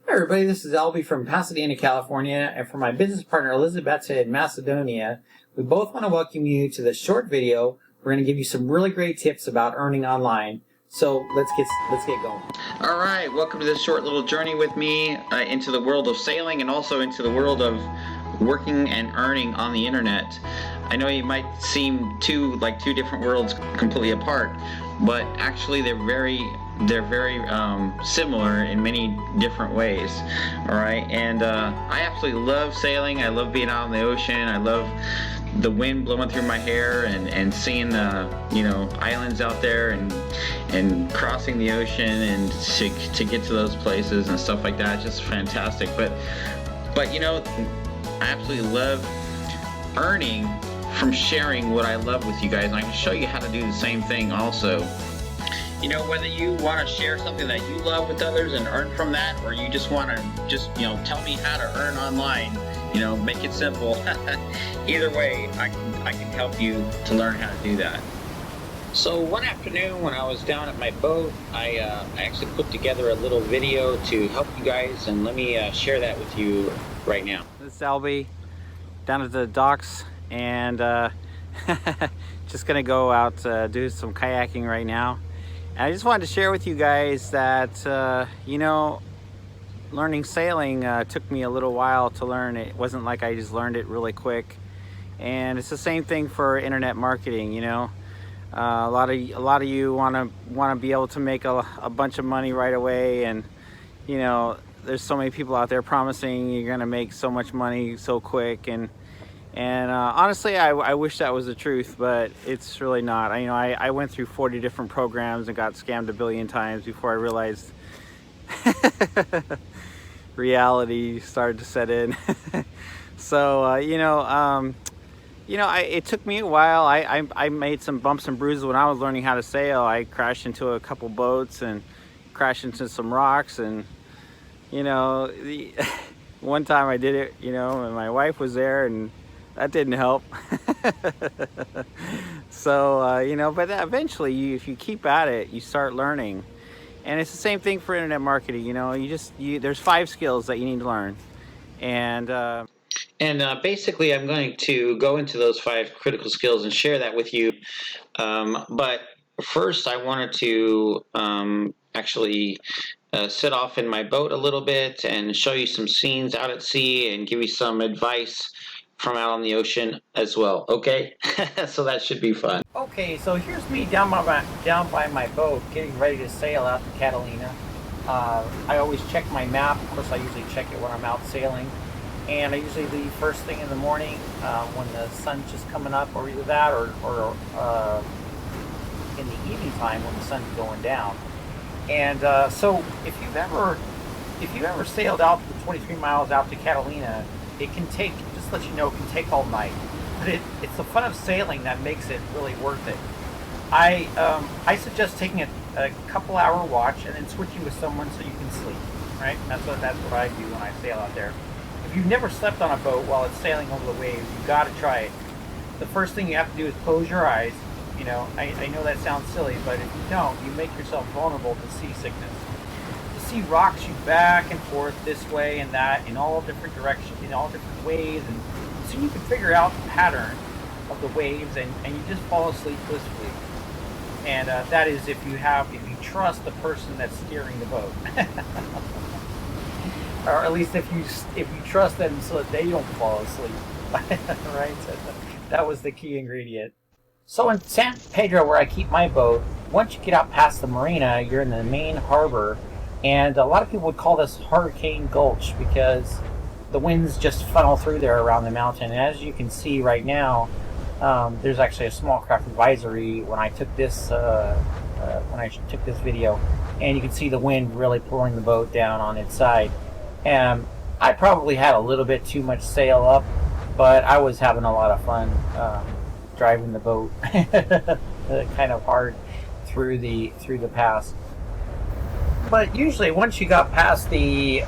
Hi everybody, this is Albie from Pasadena, California, and for my business partner Elizabeth in Macedonia, we both want to welcome you to this short video. We're going to give you some really great tips about earning online. So let's get going. All right, welcome to this short little journey with me into the world of sailing and also into the world of working and earning on the internet. I know you might seem two different worlds completely apart, but actually they're very similar in many different ways. All right, and I absolutely love sailing. I love being out in the ocean. I love the wind blowing through my hair and seeing the islands out there and crossing the ocean and to get to those places and stuff like that. Just fantastic. But I absolutely love earning from sharing what I love with you guys, and I can show you how to do the same thing also. Whether you want to share something that you love with others and earn from that, or you just want to tell me how to earn online, make it simple. Either way, I can help you to learn how to do that. So one afternoon when I was down at my boat, I actually put together a little video to help you guys, and let me share that with you right now. This is Albie down at the docks, and just gonna go out do some kayaking right now. And I just wanted to share with you guys that learning sailing took me a little while to learn. It wasn't like I just learned it really quick. And it's the same thing for internet marketing. A lot of you want to be able to make a bunch of money right away, and there's so many people out there promising you're gonna make so much money so quick, and honestly, I wish that was the truth, but it's really not. I went through 40 different programs and got scammed a billion times before I realized reality started to set in. So it took me a while. I made some bumps and bruises when I was learning how to sail. I crashed into a couple boats and crashed into some rocks, and one time I did it, and my wife was there, and that didn't help. So but eventually, if you keep at it, you start learning. And it's the same thing for internet marketing. There's 5 skills that you need to learn, and basically I'm going to go into those 5 critical skills and share that with you. But first, I wanted to actually sit off in my boat a little bit and show you some scenes out at sea and give you some advice from out on the ocean as well. Okay, so that should be fun. Okay, so here's me down by my boat, getting ready to sail out to Catalina. I always check my map. Of course, I usually check it when I'm out sailing, and I usually leave first thing in the morning when the sun's just coming up, or either that, or in the evening time when the sun's going down. And so if you've ever sailed out the 23 miles out to Catalina, it can take, just to let you know, it can take all night. But it's the fun of sailing that makes it really worth it. I suggest taking a couple hour watch and then switching with someone so you can sleep. Right? That's what I do when I sail out there. If you've never slept on a boat while it's sailing over the waves, you've got to try it. The first thing you have to do is close your eyes. I know that sounds silly, but if you don't, you make yourself vulnerable to seasickness. The sea rocks you back and forth this way and that in all different directions, in all different ways, and so you can figure out the pattern of the waves, and you just fall asleep blissfully. And that is if you trust the person that's steering the boat, or at least if you trust them so that they don't fall asleep. Right? So that was the key ingredient. So in San Pedro, where I keep my boat, once you get out past the marina, you're in the main harbor, and a lot of people would call this Hurricane Gulch because the winds just funnel through there around the mountain. And as you can see right now, there's actually a small craft advisory when I took this video, and you can see the wind really pulling the boat down on its side. And I probably had a little bit too much sail up, but I was having a lot of fun driving the boat kind of hard through the pass. But usually once you got past the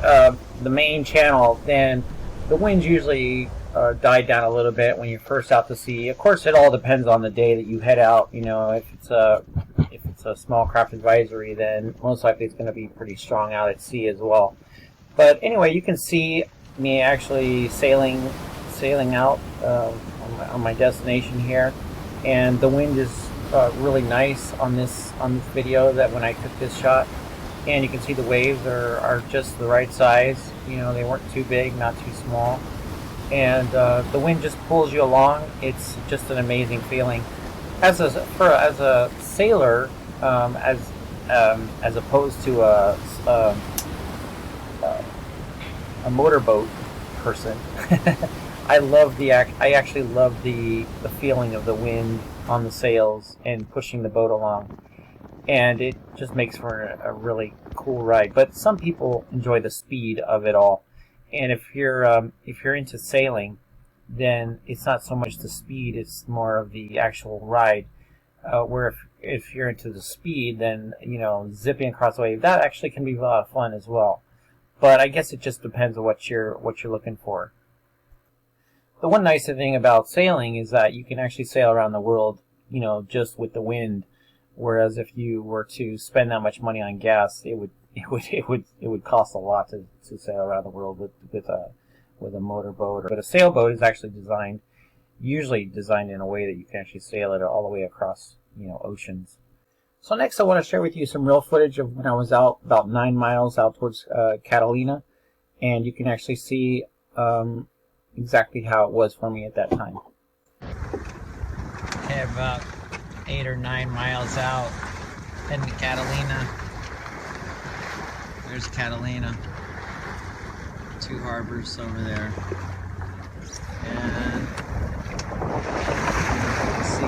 main channel, then the winds usually died down a little bit when you're first out to sea. Of course, it all depends on the day that you head out. If it's a small craft advisory, then most likely it's going to be pretty strong out at sea as well. But anyway, you can see me actually sailing out on my destination here, and the wind is really nice on this video that when I took this shot, and you can see the waves are just the right size. You know, they weren't too big, not too small, and the wind just pulls you along. It's just an amazing feeling. As a sailor, as opposed to a motorboat person, I actually love the feeling of the wind on the sails and pushing the boat along, and it just makes for a really cool ride. But some people enjoy the speed of it all, and if you're into sailing, then it's not so much the speed; it's more of the actual ride. Where if you're into the speed, then you know, zipping across the wave, that actually can be a lot of fun as well. But I guess it just depends on what you're looking for. The one nice thing about sailing is that you can actually sail around the world, you know, just with the wind. Whereas if you were to spend that much money on gas, it would cost a lot to sail around the world with a motorboat. But a sailboat is actually usually designed in a way that you can actually sail it all the way across, you know, oceans. So next I want to share with you some real footage of when I was out about 9 miles out towards Catalina, and you can actually see exactly how it was for me at that time. Okay, about 8 or 9 miles out, heading to Catalina. There's Catalina. 2 harbors over there. And you can see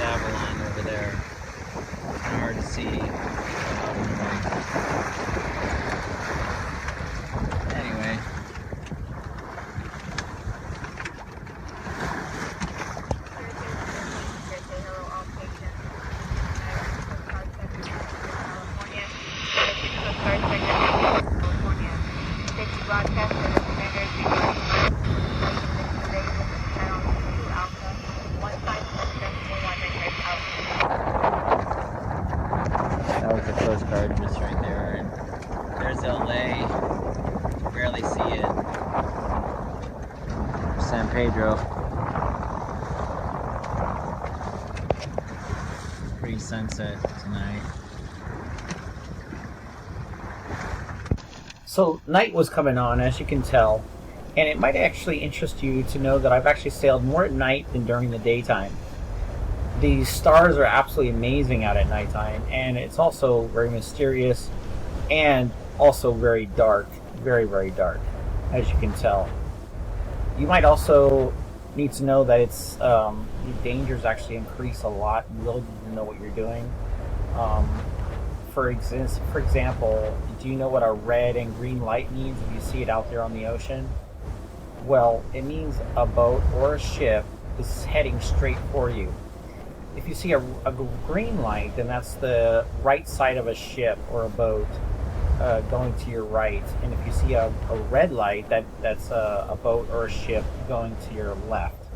Avalon over there. Kind of hard to see. Anyway. That was the Coast Guard just right there, and there's LA. You can barely see it. San Pedro. Pretty sunset tonight. So night was coming on, as you can tell, and it might actually interest you to know that I've actually sailed more at night than during the daytime. The stars are absolutely amazing out at nighttime, and it's also very mysterious and also very dark, very, very dark, as you can tell. You might also need to know that it's the dangers actually increase a lot. You really need to know what you're doing. For example, do you know what a red and green light means if you see it out there on the ocean? Well, it means a boat or a ship is heading straight for you. If you see a green light, then that's the right side of a ship or a boat going to your right. And if you see a red light, that's a boat or a ship going to your left.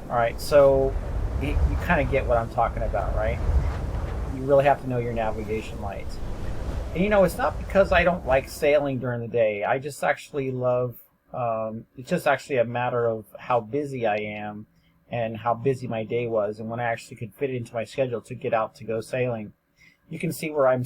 All right, so you kind of get what I'm talking about, right? You really have to know your navigation lights. And you know, it's not because I don't like sailing during the day. I just actually love, it's just actually a matter of how busy I am and how busy my day was, and when I actually could fit it into my schedule to get out to go sailing. You can see where I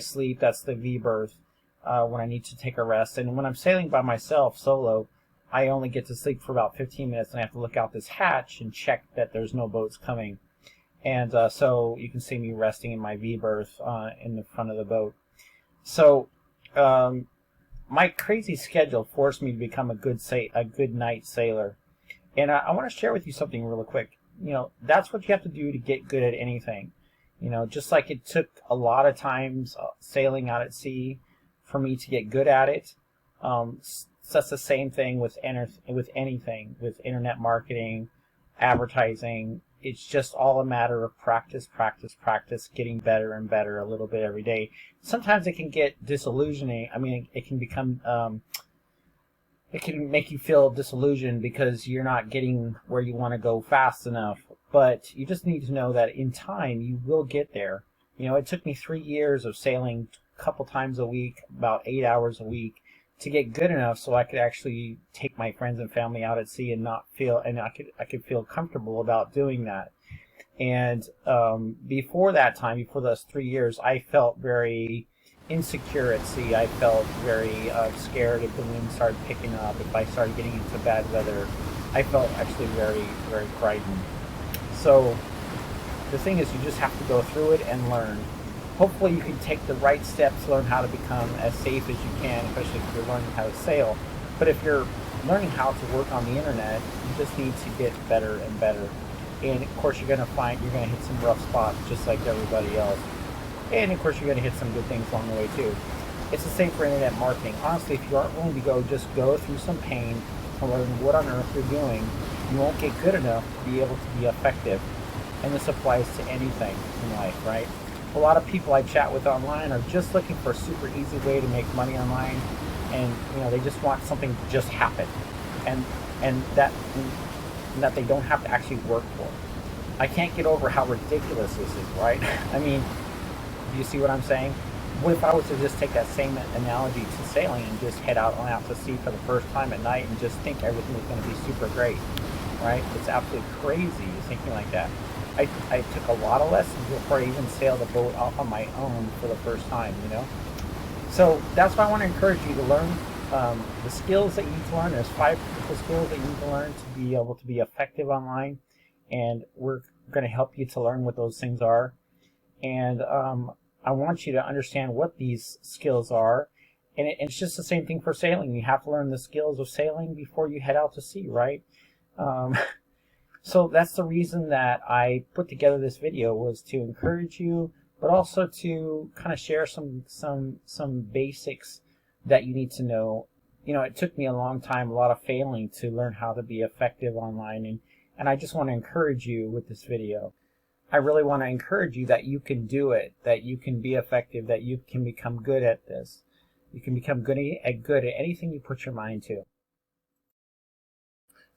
sleep. That's the V berth when I need to take a rest. And when I'm sailing by myself, solo, I only get to sleep for about 15 minutes, and I have to look out this hatch and check that there's no boats coming. And so you can see me resting in my V berth in the front of the boat. So my crazy schedule forced me to become a good night sailor. And I want to share with you something real quick. You know, that's what you have to do to get good at anything. You know, just like it took a lot of times sailing out at sea for me to get good at it. That's the same thing with anything, with internet marketing, advertising. It's just all a matter of practice, getting better and better a little bit every day. Sometimes it can get disillusioning. I mean, it can become... it can make you feel disillusioned because you're not getting where you want to go fast enough. But you just need to know that in time you will get there. You know, it took me 3 years of sailing a couple times a week, about 8 hours a week, to get good enough so I could actually take my friends and family out at sea and not feel, and I could feel comfortable about doing that. And before that time, before those 3 years, I felt very insecure at sea. I felt very scared if the wind started picking up, if I started getting into bad weather. I felt actually very, very frightened. So the thing is, you just have to go through it and learn. Hopefully you can take the right steps to learn how to become as safe as you can, especially if you're learning how to sail. But if you're learning how to work on the internet, you just need to get better and better. And of course you're going to hit some rough spots just like everybody else. And of course you're going to hit some good things along the way too. It's the same for internet marketing. Honestly, if you aren't willing to just go through some pain to learn what on earth you're doing, you won't get good enough to be able to be effective. And this applies to anything in life, right? A lot of people I chat with online are just looking for a super easy way to make money online, and they just want something to just happen, and that they don't have to actually work for. I can't get over how ridiculous this is, right? I mean, do you see what I'm saying? What if I was to just take that same analogy to sailing and just head out to sea for the first time at night and just think everything was going to be super great, right? It's absolutely crazy thinking like that. I took a lot of lessons before I even sailed a boat off on my own for the first time, So that's why I want to encourage you to learn the skills that you need to learn. There's 5 critical skills that you need to learn to be able to be effective online, and we're going to help you to learn what those things are. And I want you to understand what these skills are, and it's just the same thing for sailing. You have to learn the skills of sailing before you head out to sea, right? So that's the reason that I put together this video, was to encourage you, but also to kind of share some basics that you need to know. It took me a long time, a lot of failing, to learn how to be effective online, and I just want to encourage you with this video. I really want to encourage you that you can do it, that you can be effective, that you can become good at this. You can become good at anything you put your mind to.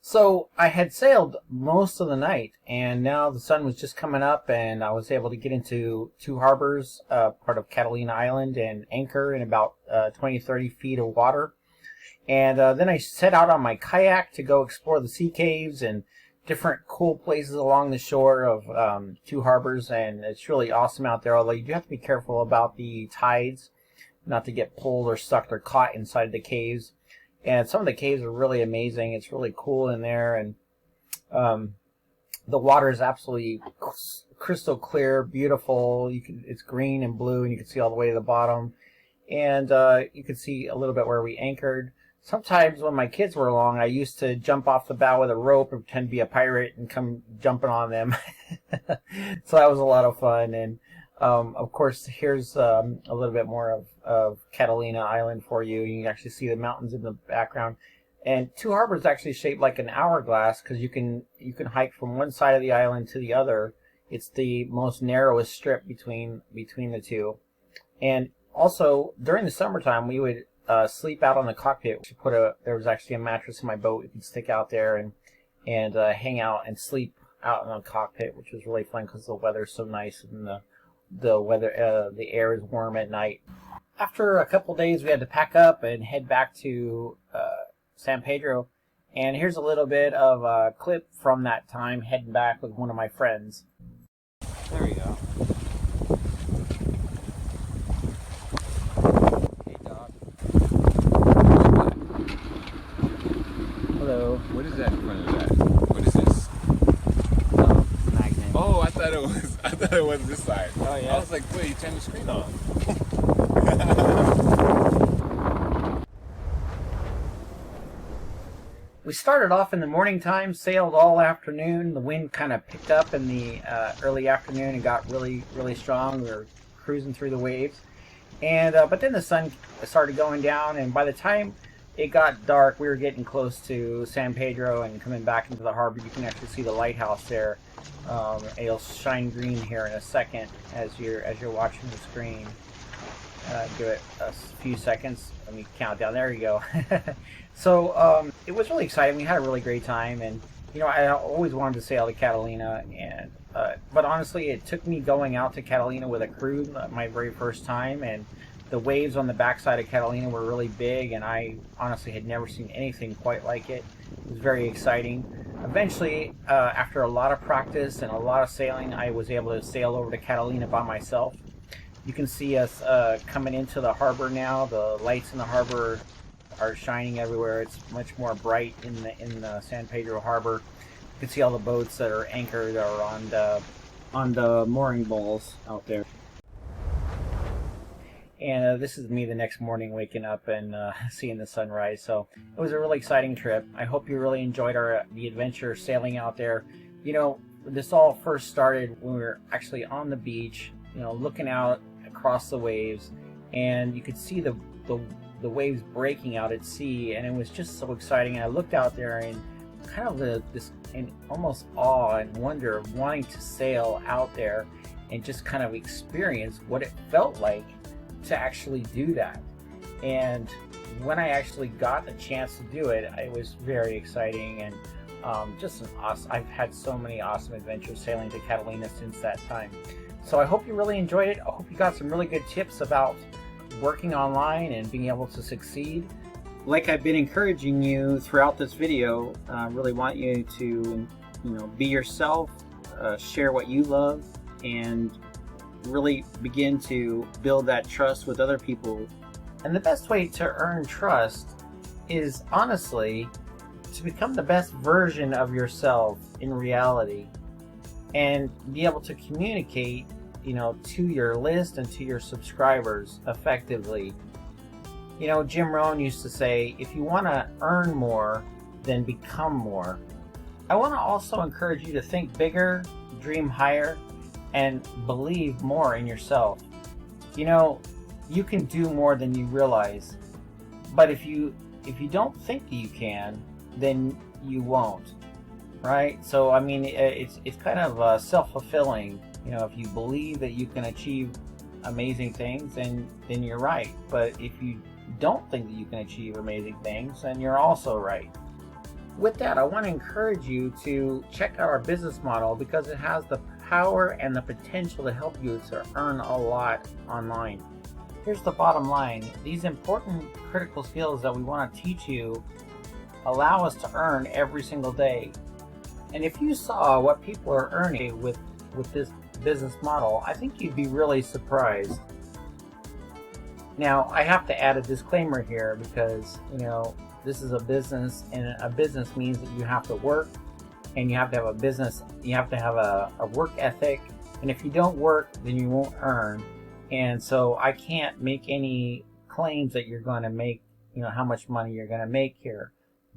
So I had sailed most of the night, and now the sun was just coming up, and I was able to get into 2 harbors, part of Catalina Island, and anchor in about 20-30 feet of water. And then I set out on my kayak to go explore the sea caves and different cool places along the shore of 2 harbors, and it's really awesome out there, although you do have to be careful about the tides, not to get pulled or sucked or caught inside the caves. And some of the caves are really amazing. It's really cool in there, and the water is absolutely crystal clear, beautiful. It's green and blue, and you can see all the way to the bottom. And you can see a little bit where we anchored. Sometimes when my kids were along, I used to jump off the bow with a rope and pretend to be a pirate and come jumping on them. So that was a lot of fun. And of course, here's a little bit more of Catalina Island for you. You can actually see the mountains in the background. And 2 harbors actually shaped like an hourglass, because you can hike from one side of the island to the other. It's the most narrowest strip between the 2. And also during the summertime, we would sleep out on the cockpit. There was actually a mattress in my boat. You could stick out there and hang out and sleep out in the cockpit, which was really fun because the weather's so nice and the air is warm at night. After a couple days, we had to pack up and head back to San Pedro. And here's a little bit of a clip from that time heading back with one of my friends. There we go. Hey, dog. Hello. What is that in front of that? What is this? Oh, magnet. Oh, I thought it was this side. Oh, yeah. I was like, wait, you turned the screen on. We started off in the morning time, sailed all afternoon. The wind kind of picked up in the early afternoon and got really, really strong. We were cruising through the waves. And but then the sun started going down, and by the time it got dark, we were getting close to San Pedro and coming back into the harbor. You can actually see the lighthouse there. It'll shine green here in a second as you're watching the screen. Give it a few seconds. Let me count down. There you go. So it was really exciting. We had a really great time, and I always wanted to sail to Catalina, and but honestly, it took me going out to Catalina with a crew my very first time, and the waves on the backside of Catalina were really big, and I honestly had never seen anything quite like it. It was very exciting. Eventually, after a lot of practice and a lot of sailing, I was able to sail over to Catalina by myself. You can see us coming into the harbor now. The lights in the harbor are shining everywhere. It's much more bright in the San Pedro harbor. You can see all the boats that are anchored or on the mooring balls out there. And this is me the next morning waking up and seeing the sunrise. So it was a really exciting trip. I hope you really enjoyed the adventure sailing out there. You know, this all first started when we were actually on the beach, you know, looking out across the waves, and you could see the waves breaking out at sea, and it was just so exciting. And I looked out there and kind of this in almost awe and wonder of wanting to sail out there and just kind of experience what it felt like to actually do that. And when I actually got a chance to do it, it was very exciting, and just an awesome. I've had so many awesome adventures sailing to Catalina since that time. So I hope you really enjoyed it. I hope you got some really good tips about working online and being able to succeed. Like I've been encouraging you throughout this video, I really want you to, be yourself, share what you love, and really begin to build that trust with other people. And the best way to earn trust is honestly to become the best version of yourself in reality and be able to communicate, to your list and to your subscribers effectively. Jim Rohn used to say, if you want to earn more, then become more. I want to also encourage you to think bigger, dream higher, and believe more in yourself. You can do more than you realize, but if you don't think that you can, then you won't, right? So I mean, it's kind of self-fulfilling. If you believe that you can achieve amazing things, then you're right. But if you don't think that you can achieve amazing things, then you're also right. With that, I want to encourage you to check out our business model because it has the power and the potential to help you to earn a lot online. Here's the bottom line. These important critical skills that we want to teach you allow us to earn every single day. And if you saw what people are earning with this business model, I think you'd be really surprised. Now, I have to add a disclaimer here because, this is a business, and a business means that you have to work, and you have to have a business, you have to have a work ethic, and if you don't work, then you won't earn. And so I can't make any claims that you're going to make, how much money you're going to make here.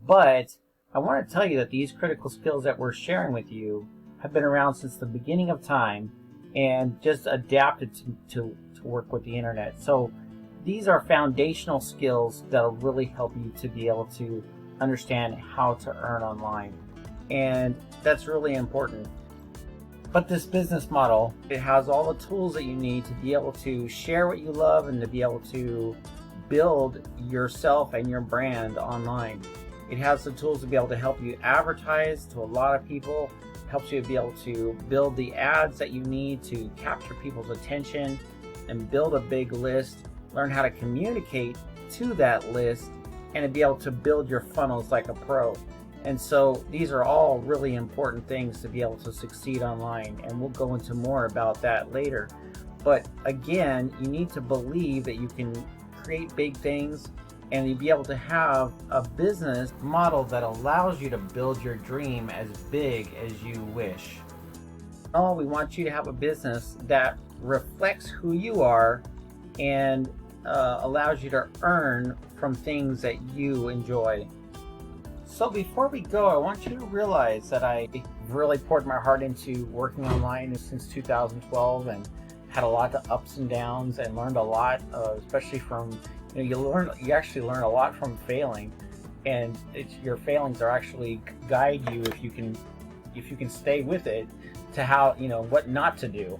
But I want to tell you that these critical skills that we're sharing with you have been around since the beginning of time and just adapted to work with the internet. So these are foundational skills that will really help you to be able to understand how to earn online. And that's really important. But this business model, it has all the tools that you need to be able to share what you love and to be able to build yourself and your brand online. It has the tools to be able to help you advertise to a lot of people, helps you to be able to build the ads that you need to capture people's attention and build a big list, learn how to communicate to that list, and to be able to build your funnels like a pro. And so these are all really important things to be able to succeed online, and we'll go into more about that later. But again, you need to believe that you can create big things and you'll be able to have a business model that allows you to build your dream as big as you wish. We want you to have a business that reflects who you are and allows you to earn from things that you enjoy. So before we go, I want you to realize that I really poured my heart into working online since 2012 and had a lot of ups and downs and learned a lot, especially from, you actually learn a lot from failing, and your failings are actually guide you if you can stay with it to how, what not to do.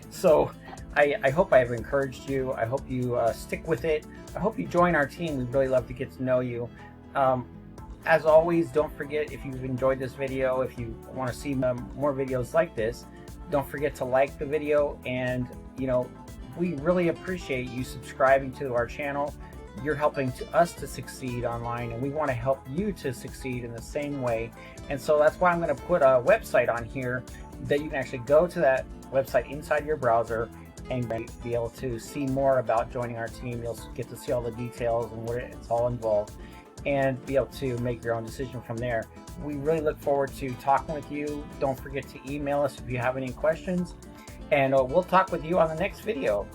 So I hope I've encouraged you. I hope you stick with it. I hope you join our team. We'd really love to get to know you. as always, don't forget, if you've enjoyed this video, if you want to see more videos like this, don't forget to like the video. And we really appreciate you subscribing to our channel. You're helping us to succeed online, and we want to help you to succeed in the same way. And so that's why I'm going to put a website on here that you can actually go to that website inside your browser and be able to see more about joining our team. You'll get to see all the details and what it's all involved, and be able to make your own decision from there. We really look forward to talking with you. Don't forget to email us if you have any questions, and we'll talk with you on the next video.